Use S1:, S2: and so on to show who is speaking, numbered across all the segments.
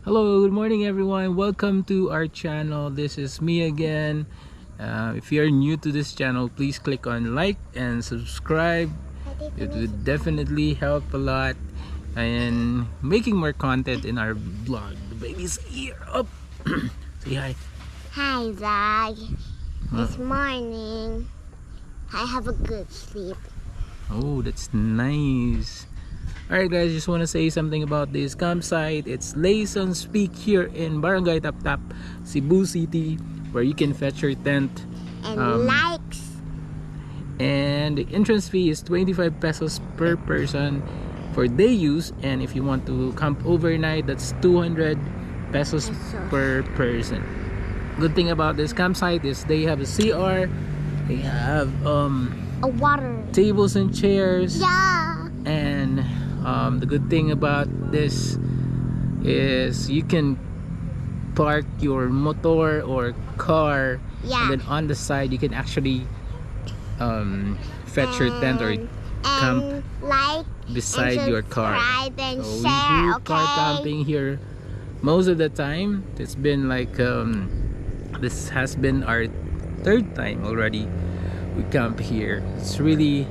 S1: Hello, good morning everyone. Welcome to our channel. This is me again. If you're new to this channel, please click on like and subscribe. It would definitely help a lot in making more content in our vlog. The baby's here. Up. Say hi.
S2: Hi, Zach. This morning, I have a good sleep.
S1: Oh, that's nice. Alright guys, just want to say something about this campsite. It's Leysons Peak here in Barangay Tap Tap, Cebu City, where you can fetch your tent.
S2: And likes.
S1: And the entrance fee is 25 pesos per person for day use. And if you want to camp overnight, that's 200 pesos per person. Good thing about this campsite is they have a CR. They have
S2: A water.
S1: tables and chairs.
S2: Yeah.
S1: And the good thing about this is you can park your motor or car,
S2: Yeah.
S1: and then on the side you can actually fetch your tent or camp
S2: And like
S1: beside
S2: and
S1: your car.
S2: subscribe and
S1: So we
S2: share,
S1: do
S2: okay?
S1: car camping here most of the time. It's been like this has been our third time already we camp here. It's really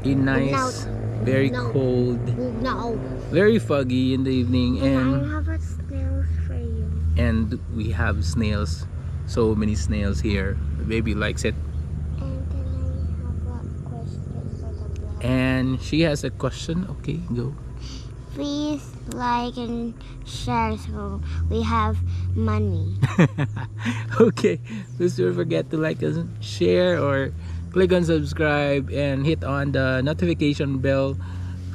S1: a nice, very cold,
S2: No.
S1: very foggy in the evening,
S2: I
S1: and
S2: have a snails for you.
S1: we have snails, so many snails here. The baby likes it,
S2: And then I have a question for the vlog.
S1: and she has a question. Okay, go.
S2: Please like and share so we have money.
S1: Okay, please don't forget to like and share, or click on subscribe and hit on the notification bell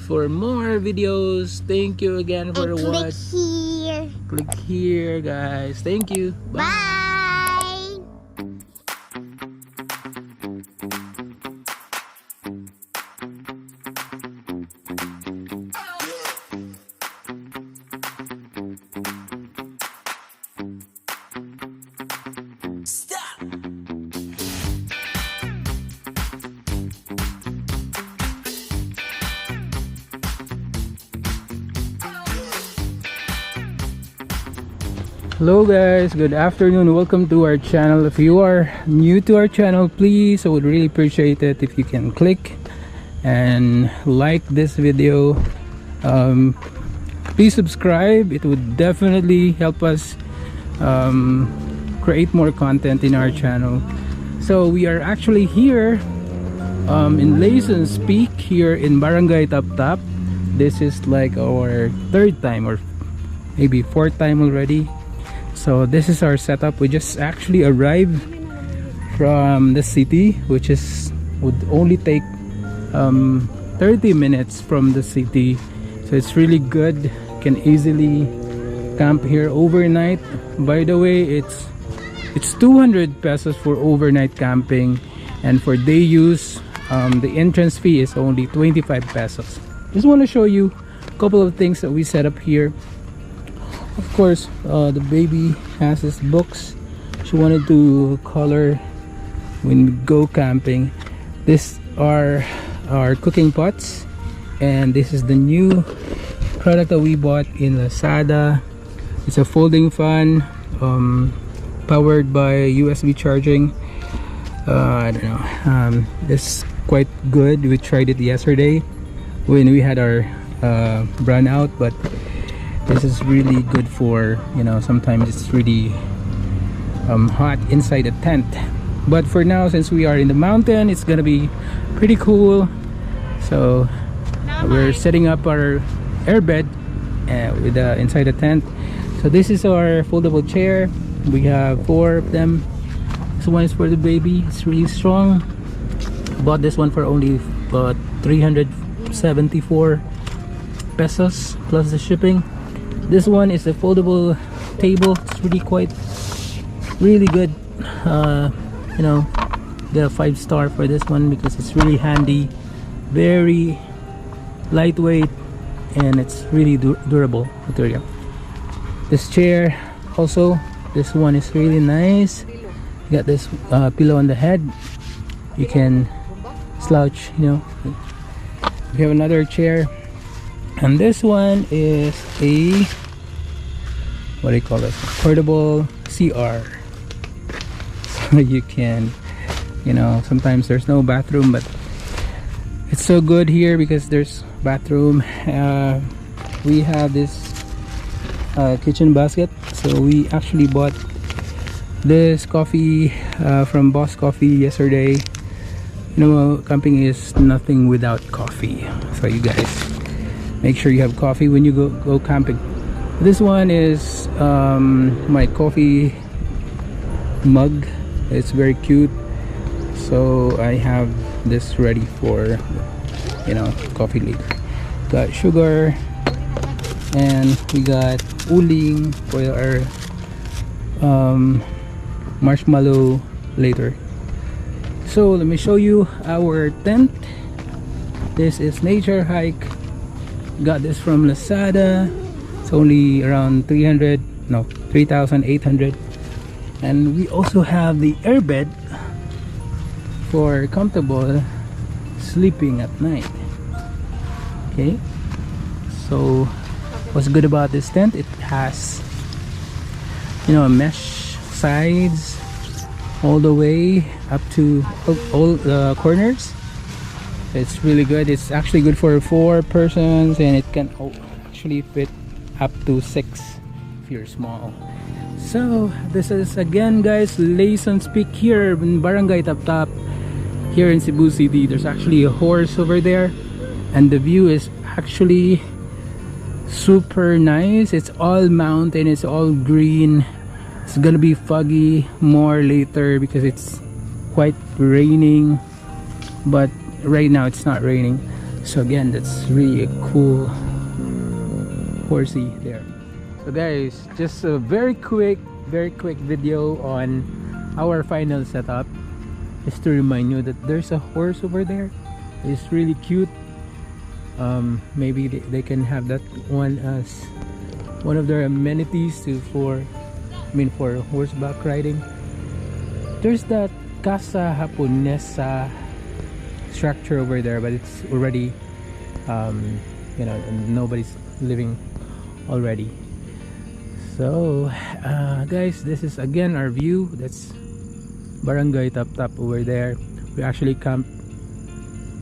S1: for more videos. Thank you again for
S2: And click
S1: watching.
S2: here.
S1: Click here, guys. Thank you. Bye.
S2: Bye.
S1: Hello guys, good afternoon. Welcome to our channel. If you are new to our channel, please, I would really appreciate it if you can click and like this video. Please subscribe. It would definitely help us create more content in our channel. So we are actually here in Leysons Peak here in Barangay Tap Tap. This is like our third time or maybe fourth time already. So this is our setup. We just actually arrived from the city, which would only take 30 minutes from the city. So it's really good. Can easily camp here overnight. By the way, it's 200 pesos for overnight camping, and for day use the entrance fee is only 25 pesos. Just want to show you a couple of things that we set up here. Of course, the baby has his books. She wanted to color when we go camping. These are our cooking pots, and this is the new product that we bought in Lazada. It's a folding fan, powered by USB charging. I don't know. It's quite good. We tried it yesterday when we had our brownout, out, but this is really good for, you know, sometimes it's really hot inside a tent. But for now, since we are in the mountain, it's gonna be pretty cool. So we're setting up our airbed with inside the tent. So this is our foldable chair. We have 4 of them. This one is for the baby. It's really strong. Bought this one for only 374 pesos plus the shipping. This one is a foldable table. It's really good. You know, get a 5-star for this one because it's really handy, very lightweight, and it's really durable material. This chair also, this one is really nice. You got this pillow on the head. You can slouch, you know. We have another chair, and this one is a what do you call it, portable CR. So you can, you know, sometimes there's no bathroom, but it's so good here because there's bathroom. We have this kitchen basket, so we actually bought this coffee from Boss Coffee yesterday. You know, camping is nothing without coffee, so you guys make sure you have coffee when you go camping. This one is my coffee mug. It's very cute, so I have this ready for, you know, coffee later. Got sugar, and we got uling for our marshmallow later. So let me show you our tent. This is Nature Hike. Got this from Lazada. It's only around 3,800. And we also have the airbed for comfortable sleeping at night. Okay, so what's good about this tent, it has, you know, a mesh sides all the way up to all the corners. It's really good. It's actually good for 4 persons, and it can actually fit up to 6 if you're small. So this is again, guys, Leysons Peak here in Barangay Taptap here in Cebu City. There's actually a horse over there, and the view is actually super nice. It's all mountain, it's all green. It's gonna be foggy more later because it's quite raining, but right now it's not raining. So again, that's really a cool horsey there. So guys, just a very quick video on our final setup, just to remind you that there's a horse over there. It's really cute. Maybe they can have that one as one of their amenities for horseback riding. There's that Casa Japonesa structure over there, but it's already you know, nobody's living already. So guys, this is again our view. That's Barangay Taptap over there. We actually camped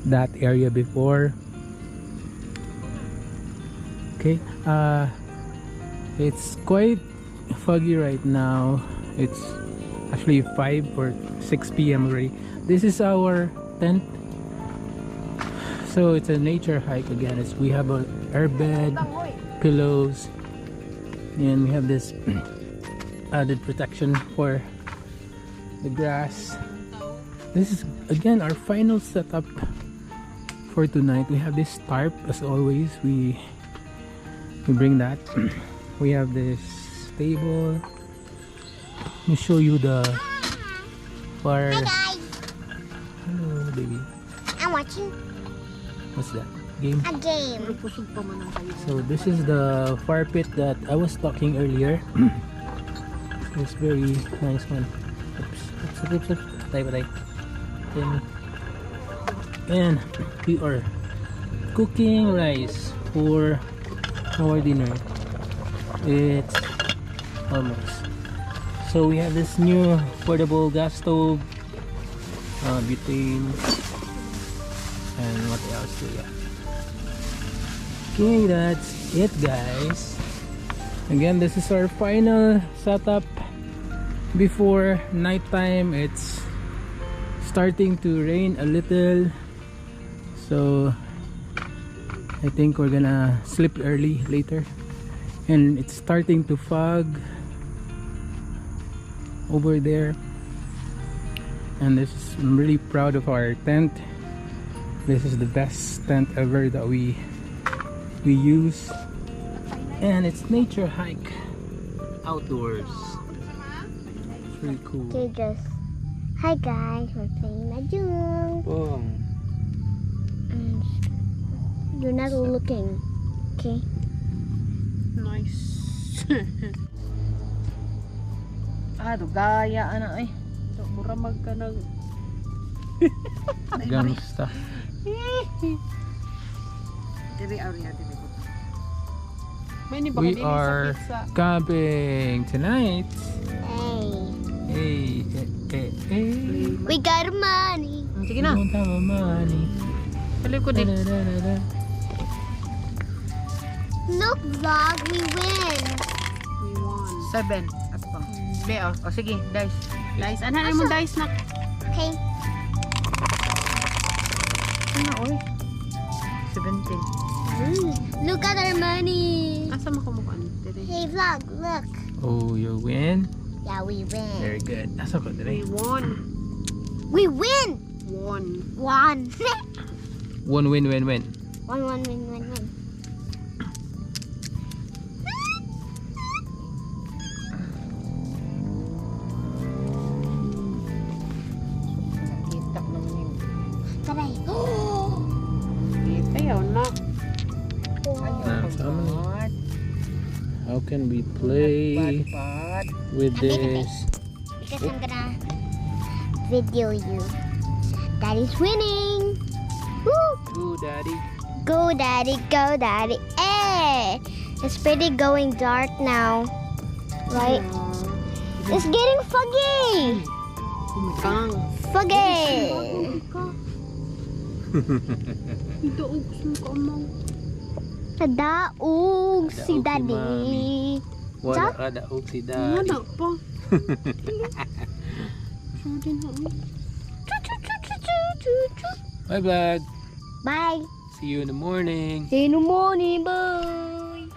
S1: that area before. Okay, it's quite foggy right now. It's actually 5 or 6 p.m. already. This is our tent. So it's a nature hike again. We have a airbed, pillows, and we have this added protection for the grass. This is again our final setup for tonight. We have this tarp as always. We bring that. We have this table. Let me show you the fire.
S2: Hi guys,
S1: Hello baby.
S2: I'm watching
S1: What's that? Game?
S2: a game.
S1: So this is the fire pit that I was talking earlier. It's very nice one. Oops. Patay. And we are cooking rice for our dinner. It's almost. So we have this new portable gas stove, butane, and what else do we have? Okay, that's it guys. Again, this is our final setup before nighttime. It's starting to rain a little, so I think we're gonna sleep early later. And it's starting to fog over there. And this is, I'm really proud of our tent. This is the best tent ever that we use, and it's nature hike outdoors. It's really cool.
S2: Okay, just hi guys, we're playing mahjong.
S1: Boom.
S2: You're not looking, okay?
S3: Nice. Dugaya ana ay. Mura magkanag.
S1: Gangsta.
S3: Diri area diri ko. May ba
S1: We
S3: kanina
S1: are
S3: sa pizza?
S1: camping tonight.
S2: Hey.
S1: Hey.
S2: We got money.
S3: Sige
S1: We
S3: na.
S1: don't have money.
S3: Tuloy ko din.
S1: Da-da-da-da-da.
S2: Look, vlog, we win.
S3: We won. 7. At pa. Be, oh. Sige, dice. Dice. Ano mo dice na?
S2: Okay.
S3: Ano, oy? 17.
S2: Look at our money.
S3: Asa makamukha ano?
S2: Hey, vlog, look.
S1: Oh, you win?
S2: Yeah, we win.
S1: Very good. Asa ko
S3: We
S1: dire?
S3: won.
S2: We win.
S3: Won.
S2: One.
S1: One win, win, win.
S2: One, win.
S3: Nakita lang yun.
S2: Taray.
S3: Kita yun na.
S1: Nah, how can we play
S3: Bad.
S1: with this?
S2: Because I'm gonna video you. Daddy's winning. Woo!
S1: Ooh, daddy.
S2: Go, Daddy, go, Daddy. Hey! It's pretty going dark now. Right? It's getting foggy!
S3: Kang.
S2: Foggy!
S3: Ito ugs mo ka amaw.
S2: Daog si
S1: si
S2: Daddy.
S1: Mami. Wala ka daog si daddy.
S3: Wala pa. Sorry na.
S1: Bye, vlog.
S2: Bye.
S1: See you in the morning.
S2: See you in the morning. Bye.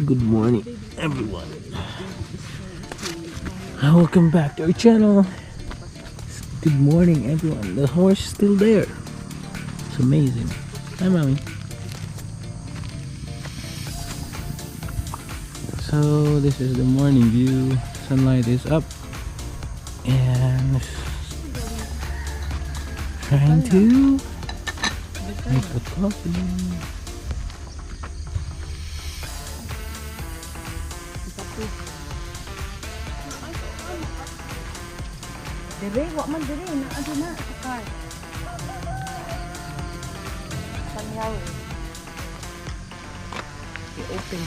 S1: Good morning, everyone. Welcome back to our channel. Good morning, everyone. The horse is still there. It's amazing. Hi, mommy. So this is the morning view. Sunlight is up, and trying to make a coffee.
S3: Dire, wak man dire. Naado na. Sakay. Sanyaw. I-open.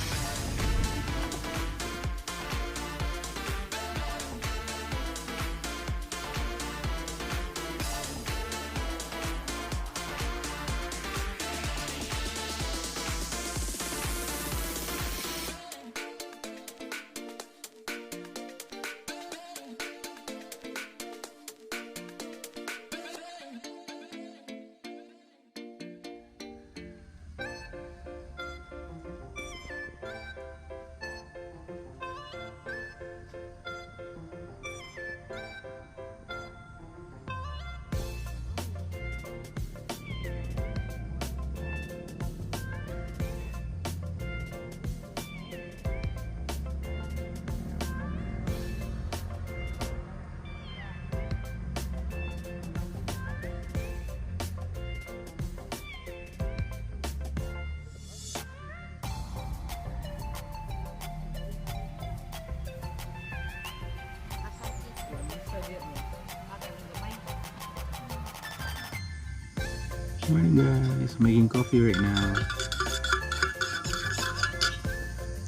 S1: Morning, guys. Making coffee right now.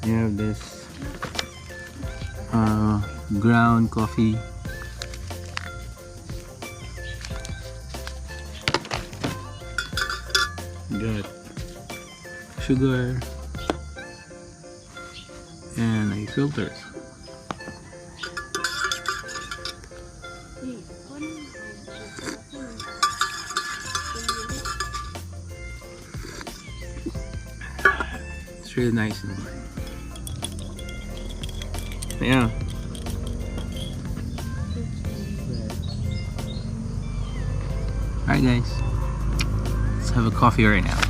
S1: We have this ground coffee. Got sugar and a filter. It's really nice in here. Yeah. Alright guys, let's have a coffee right now.